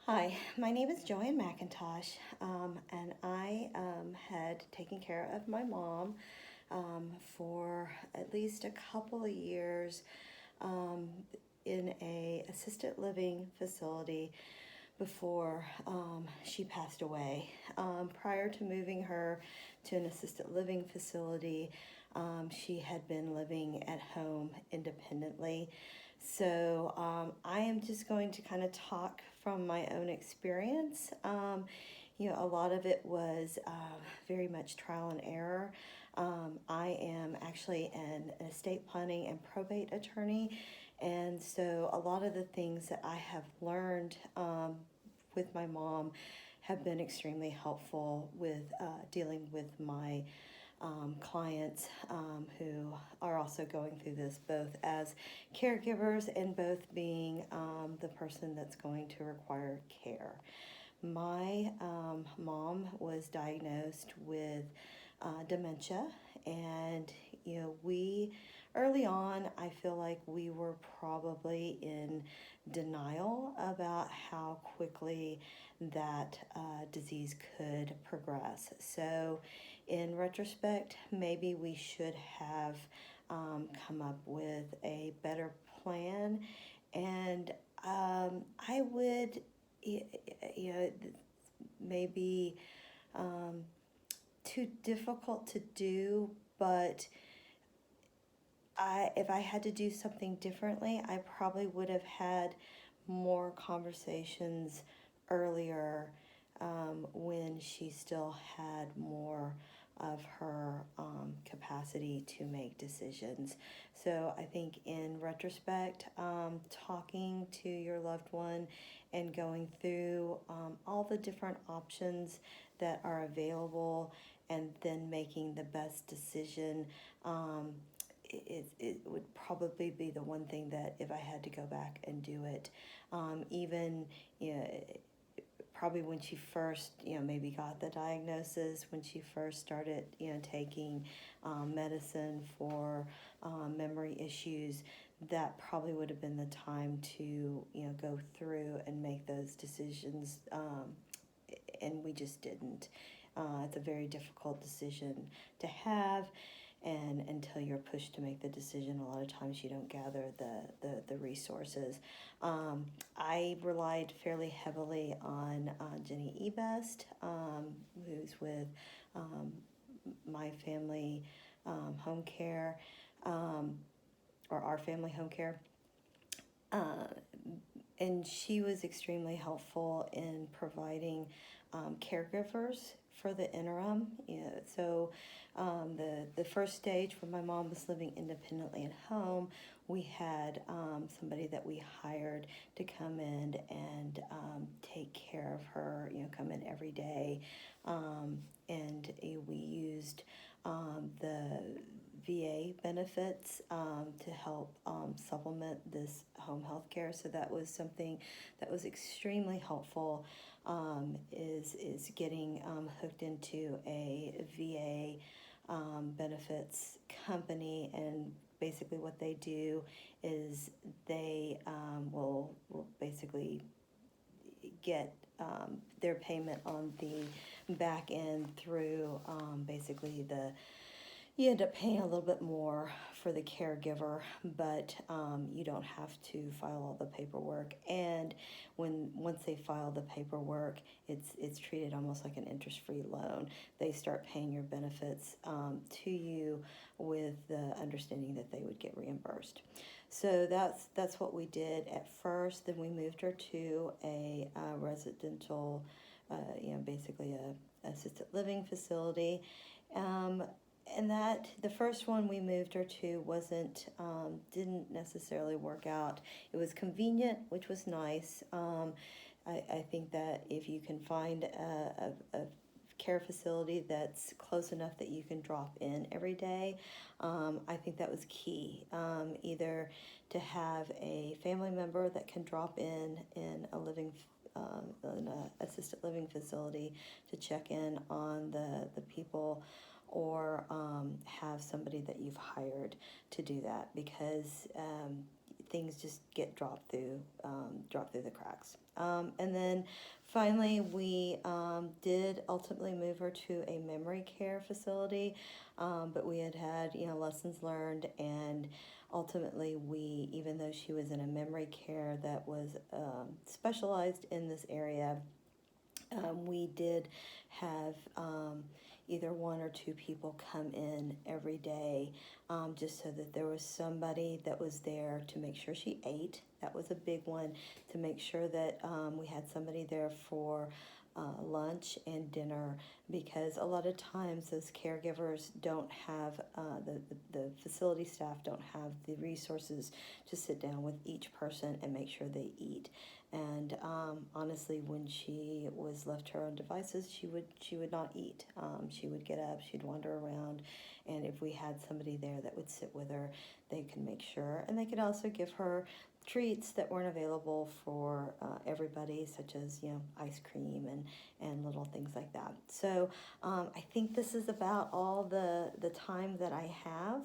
Hi, my name is Joanne McIntosh, and I had taken care of my mom for at least a couple of years um, in a assisted living facility before she passed away. Prior to moving her to an assisted living facility, she had been living at home independently. So I am just going to kind of talk from my own experience. A lot of it was very much trial and error. I am actually an estate planning and probate attorney, and so a lot of the things that I have learned with my mom have been extremely helpful with dealing with my clients who are also going through this, both as caregivers and both being the person that's going to require care. My mom was diagnosed with dementia, and we early on, I feel like we were probably in denial about how quickly that disease could progress. So, in retrospect, maybe we should have come up with a better plan, and I would, you know, maybe um, too difficult to do, but if I had to do something differently, I probably would have had more conversations earlier when she still had more of her capacity to make decisions. So I think in retrospect, talking to your loved one and going through all the different options that are available and then making the best decision. It would probably be the one thing that if I had to go back and do it, even you know, probably when she first maybe got the diagnosis, when she first started taking medicine for memory issues, that probably would have been the time to go through and make those decisions, and we just didn't. It's a very difficult decision to have, and until you're pushed to make the decision, a lot of times you don't gather the resources. I relied fairly heavily on Jenny Ebest, who's with um, My Family Home Care, or Our Family Home Care. Uh, and she was extremely helpful in providing caregivers for the interim. So the first stage when my mom was living independently at home, we had somebody that we hired to come in and take care of her. Come in every day, and we used the VA benefits to help supplement this home health care. So that was something that was extremely helpful, is getting hooked into a VA benefits company. And basically what they do is they will basically get their payment on the back end through basically you end up paying a little bit more for the caregiver, but you don't have to file all the paperwork. And once they file the paperwork, it's treated almost like an interest-free loan. They start paying your benefits to you with the understanding that they would get reimbursed. So that's what we did at first. Then we moved her to a residential, basically a assisted living facility. And that the first one we moved her to didn't necessarily work out. It was convenient, which was nice. I think that if you can find a care facility that's close enough that you can drop in every day, I think that was key. Either to have a family member that can drop in a living in a assisted living facility to check in on the people, or have somebody that you've hired to do that, because things just get dropped through the cracks. And then finally, we did ultimately move her to a memory care facility, but we had lessons learned, and ultimately we, even though she was in a memory care that was specialized in this area, we did have either one or two people come in every day, just so that there was somebody that was there to make sure she ate. That was a big one, to make sure that we had somebody there for lunch and dinner, because a lot of times those caregivers don't have, the facility staff don't have the resources to sit down with each person and make sure they eat. And honestly, when she was left to her own devices, she would not eat. She would get up, she'd wander around, and if we had somebody there that would sit with her, they could make sure, and they could also give her treats that weren't available for everybody, such as ice cream and little things like that. So I think this is about all the time that I have,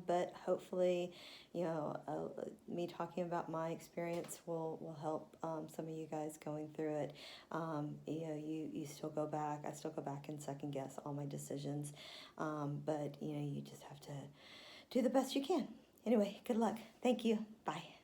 but hopefully me talking about my experience will help some of you guys going through it. You still go back, I still go back and second guess all my decisions, but you just have to do the best you can. Anyway, good luck. Thank you. Bye.